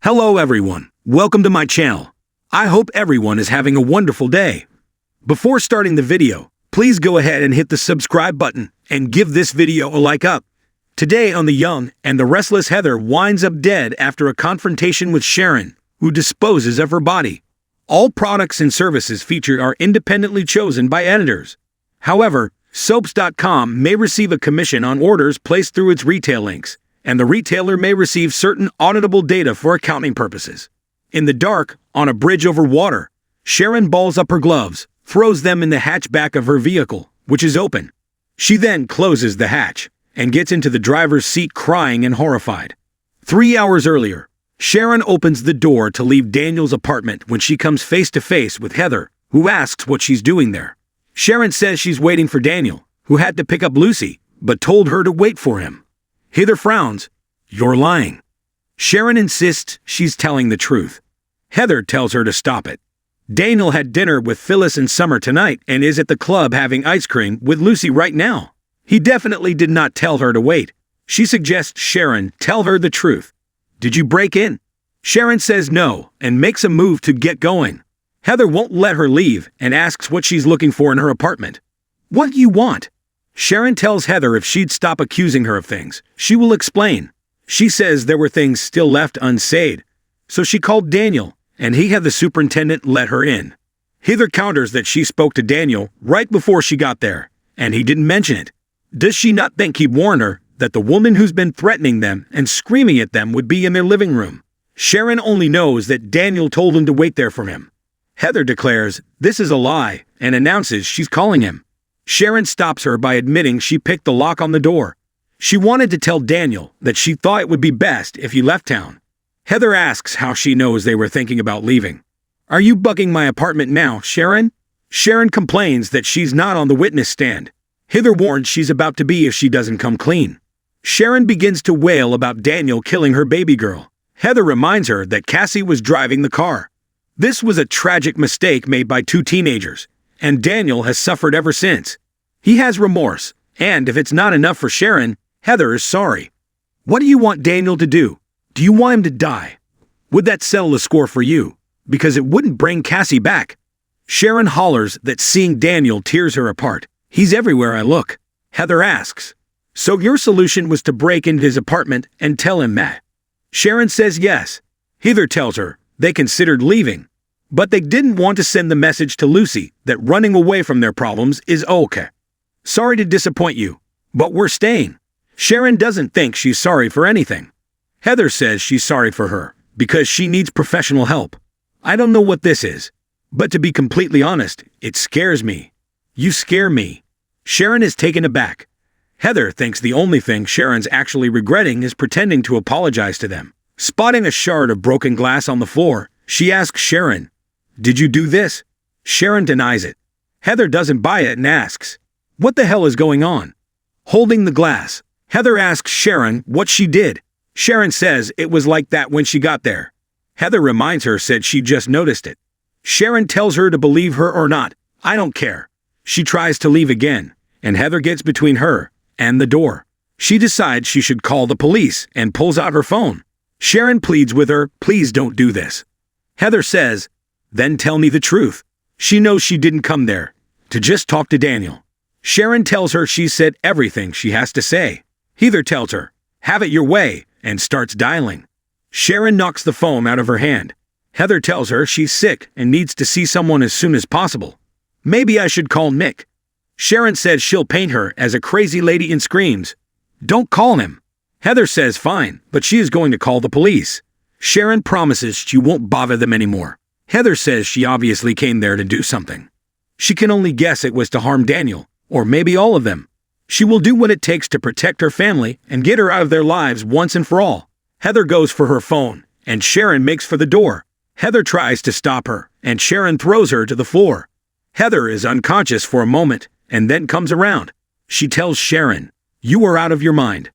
Hello everyone, welcome to my channel. I hope everyone is having a wonderful day. Before starting the video, please go ahead and hit the subscribe button and give this video a like up. Today on The Young and the Restless, Heather winds up dead after a confrontation with Sharon, who disposes of her body. All products and services featured are independently chosen by editors. However, soaps.com may receive a commission on orders placed through its retail links, and the retailer may receive certain auditable data for accounting purposes. In the dark, on a bridge over water, Sharon balls up her gloves, throws them in the hatchback of her vehicle, which is open. She then closes the hatch and gets into the driver's seat crying and horrified. 3 hours earlier, Sharon opens the door to leave Daniel's apartment when she comes face to face with Heather, who asks what she's doing there. Sharon says she's waiting for Daniel, who had to pick up Lucy, but told her to wait for him. Heather frowns. "You're lying." Sharon insists she's telling the truth. Heather tells her to stop it. Daniel had dinner with Phyllis and Summer tonight and is at the club having ice cream with Lucy right now. He definitely did not tell her to wait. She suggests Sharon tell her the truth. "Did you break in?" Sharon says no and makes a move to get going. Heather won't let her leave and asks what she's looking for in her apartment. "What do you want?" Sharon tells Heather if she'd stop accusing her of things, she will explain. She says there were things still left unsaid, so she called Daniel, and he had the superintendent let her in. Heather counters that she spoke to Daniel right before she got there, and he didn't mention it. Does she not think he'd warn her that the woman who's been threatening them and screaming at them would be in their living room? Sharon only knows that Daniel told him to wait there for him. Heather declares this is a lie and announces she's calling him. Sharon stops her by admitting she picked the lock on the door. She wanted to tell Daniel that she thought it would be best if he left town. Heather asks how she knows they were thinking about leaving. "Are you bugging my apartment now, Sharon?" Sharon complains that she's not on the witness stand. Heather warns she's about to be if she doesn't come clean. Sharon begins to wail about Daniel killing her baby girl. Heather reminds her that Cassie was driving the car. This was a tragic mistake made by two teenagers, and Daniel has suffered ever since. He has remorse, and if it's not enough for Sharon, Heather is sorry. "What do you want Daniel to do? Do you want him to die? Would that settle the score for you? Because it wouldn't bring Cassie back." Sharon hollers that seeing Daniel tears her apart. "He's everywhere I look." Heather asks, "So your solution was to break into his apartment and tell him that?" Sharon says yes. Heather tells her they considered leaving, but they didn't want to send the message to Lucy that running away from their problems is okay. "Sorry to disappoint you, but we're staying." Sharon doesn't think she's sorry for anything. Heather says she's sorry for her because she needs professional help. "I don't know what this is, but to be completely honest, it scares me." "You scare me." Sharon is taken aback. Heather thinks the only thing Sharon's actually regretting is pretending to apologize to them. Spotting a shard of broken glass on the floor, she asks Sharon, "Did you do this?" Sharon denies it. Heather doesn't buy it and asks, "What the hell is going on?" Holding the glass, Heather asks Sharon what she did. Sharon says it was like that when she got there. Heather reminds her said she just noticed it. Sharon tells her to believe her or not. "I don't care." She tries to leave again, and Heather gets between her and the door. She decides she should call the police and pulls out her phone. Sharon pleads with her, "Please don't do this." Heather says, "Then tell me the truth." She knows she didn't come there to just talk to Daniel. Sharon tells her she said everything she has to say. Heather tells her, "Have it your way," and starts dialing. Sharon knocks the phone out of her hand. Heather tells her she's sick and needs to see someone as soon as possible. "Maybe I should call Nick." Sharon says she'll paint her as a crazy lady and screams, "Don't call him." Heather says fine, but she is going to call the police. Sharon promises she won't bother them anymore. Heather says she obviously came there to do something. She can only guess it was to harm Daniel, or maybe all of them. She will do what it takes to protect her family and get her out of their lives once and for all. Heather goes for her phone, and Sharon makes for the door. Heather tries to stop her, and Sharon throws her to the floor. Heather is unconscious for a moment, and then comes around. She tells Sharon, "You are out of your mind."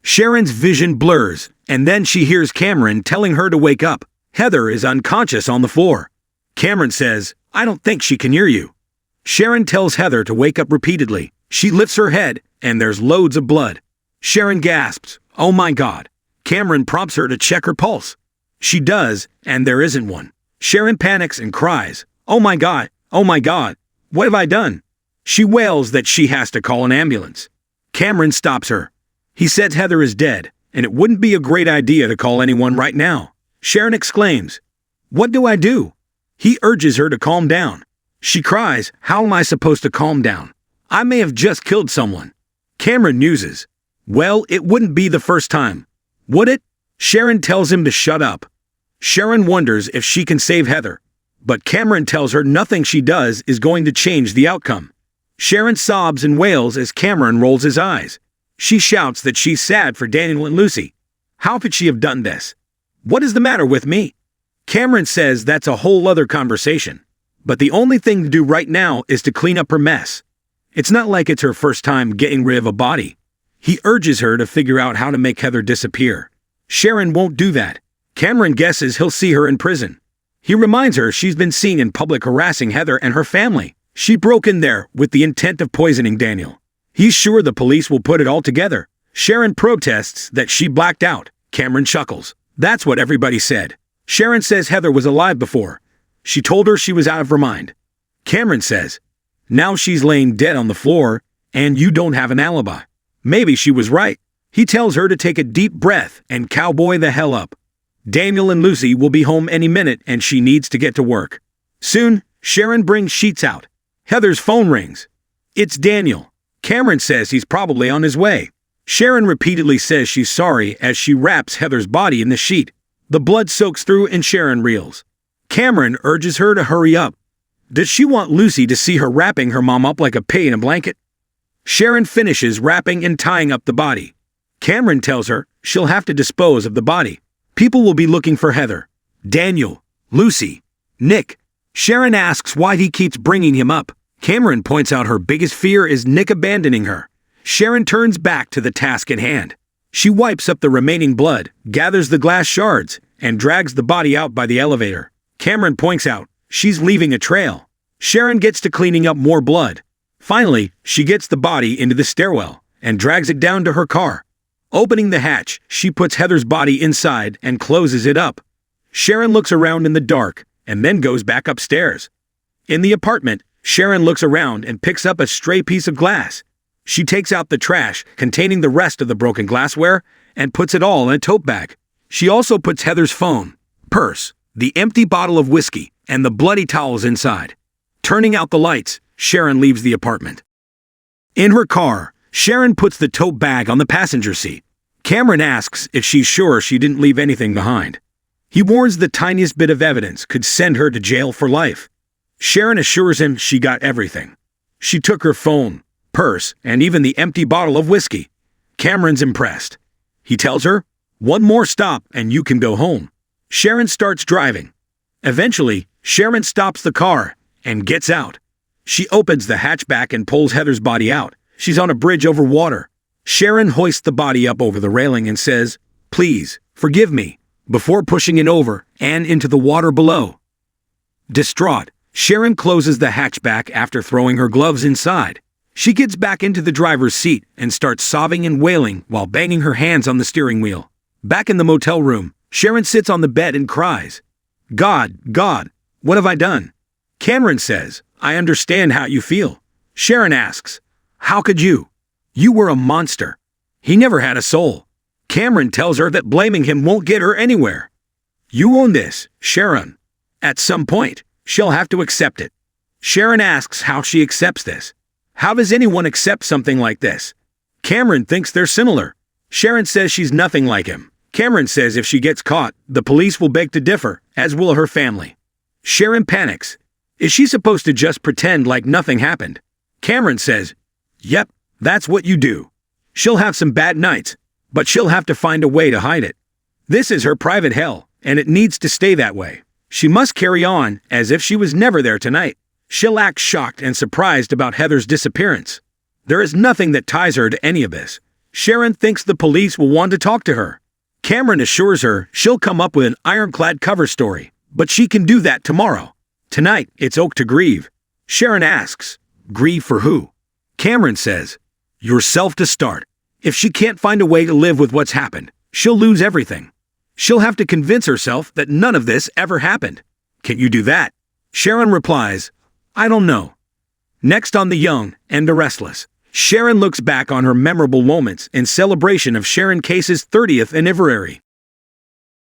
Sharon's vision blurs, and then she hears Cameron telling her to wake up. Heather is unconscious on the floor. Cameron says, "I don't think she can hear you." Sharon tells Heather to wake up repeatedly. She lifts her head, and there's loads of blood. Sharon gasps, "Oh my God." Cameron prompts her to check her pulse. She does, and there isn't one. Sharon panics and cries, "Oh my God, oh my God, what have I done?" She wails that she has to call an ambulance. Cameron stops her. He says Heather is dead, and it wouldn't be a great idea to call anyone right now. Sharon exclaims, "What do I do?" He urges her to calm down. She cries, "How am I supposed to calm down? I may have just killed someone." Cameron muses, "Well, it wouldn't be the first time, would it?" Sharon tells him to shut up. Sharon wonders if she can save Heather, but Cameron tells her nothing she does is going to change the outcome. Sharon sobs and wails as Cameron rolls his eyes. She shouts that she's sad for Daniel and Lucy. How could she have done this? What is the matter with me? Cameron says that's a whole other conversation, but the only thing to do right now is to clean up her mess. It's not like it's her first time getting rid of a body. He urges her to figure out how to make Heather disappear. Sharon won't do that. Cameron guesses he'll see her in prison. He reminds her she's been seen in public harassing Heather and her family. She broke in there with the intent of poisoning Daniel. He's sure the police will put it all together. Sharon protests that she blacked out. Cameron chuckles. That's what everybody said. Sharon says Heather was alive before. She told her she was out of her mind. Cameron says, now she's laying dead on the floor, and you don't have an alibi. Maybe she was right. He tells her to take a deep breath and cowboy the hell up. Daniel and Lucy will be home any minute, and she needs to get to work. Soon, Sharon brings sheets out. Heather's phone rings. It's Daniel. Cameron says he's probably on his way. Sharon repeatedly says she's sorry as she wraps Heather's body in the sheet. The blood soaks through and Sharon reels. Cameron urges her to hurry up. Does she want Lucy to see her wrapping her mom up like a pig in a blanket? Sharon finishes wrapping and tying up the body. Cameron tells her she'll have to dispose of the body. People will be looking for Heather, Daniel, Lucy, Nick. Sharon asks why he keeps bringing him up. Cameron points out her biggest fear is Nick abandoning her. Sharon turns back to the task at hand. She wipes up the remaining blood, gathers the glass shards, and drags the body out by the elevator. Cameron points out she's leaving a trail. Sharon gets to cleaning up more blood. Finally, she gets the body into the stairwell and drags it down to her car. Opening the hatch, she puts Heather's body inside and closes it up. Sharon looks around in the dark and then goes back upstairs. In the apartment, Sharon looks around and picks up a stray piece of glass. She takes out the trash containing the rest of the broken glassware and puts it all in a tote bag. She also puts Heather's phone, purse, the empty bottle of whiskey, and the bloody towels inside. Turning out the lights, Sharon leaves the apartment. In her car, Sharon puts the tote bag on the passenger seat. Cameron asks if she's sure she didn't leave anything behind. He warns the tiniest bit of evidence could send her to jail for life. Sharon assures him she got everything. She took her phone, purse, and even the empty bottle of whiskey. Cameron's impressed. He tells her, one more stop and you can go home. Sharon starts driving. Eventually, Sharon stops the car and gets out. She opens the hatchback and pulls Heather's body out. She's on a bridge over water. Sharon hoists the body up over the railing and says, "Please, forgive me," before pushing it over and into the water below. Distraught, Sharon closes the hatchback after throwing her gloves inside. She gets back into the driver's seat and starts sobbing and wailing while banging her hands on the steering wheel. Back in the motel room, Sharon sits on the bed and cries. God, what have I done?" Cameron says, "I understand how you feel." Sharon asks, "How could you? You were a monster. He never had a soul." Cameron tells her that blaming him won't get her anywhere. "You own this, Sharon. At some point, she'll have to accept it." Sharon asks how she accepts this. How does anyone accept something like this? Cameron thinks they're similar. Sharon says she's nothing like him. Cameron says if she gets caught, the police will beg to differ, as will her family. Sharon panics. Is she supposed to just pretend like nothing happened? Cameron says, "Yep, that's what you do." She'll have some bad nights, but she'll have to find a way to hide it. This is her private hell, and it needs to stay that way. She must carry on as if she was never there tonight. She'll act shocked and surprised about Heather's disappearance. There is nothing that ties her to any of this. Sharon thinks the police will want to talk to her. Cameron assures her she'll come up with an ironclad cover story, but she can do that tomorrow. Tonight, it's Oak to grieve. Sharon asks, "Grieve for who?" Cameron says, "Yourself to start. If she can't find a way to live with what's happened, she'll lose everything." She'll have to convince herself that none of this ever happened. Can you do that? Sharon replies, I don't know. Next on The Young and the Restless, Sharon looks back on her memorable moments in celebration of Sharon Case's 30th anniversary.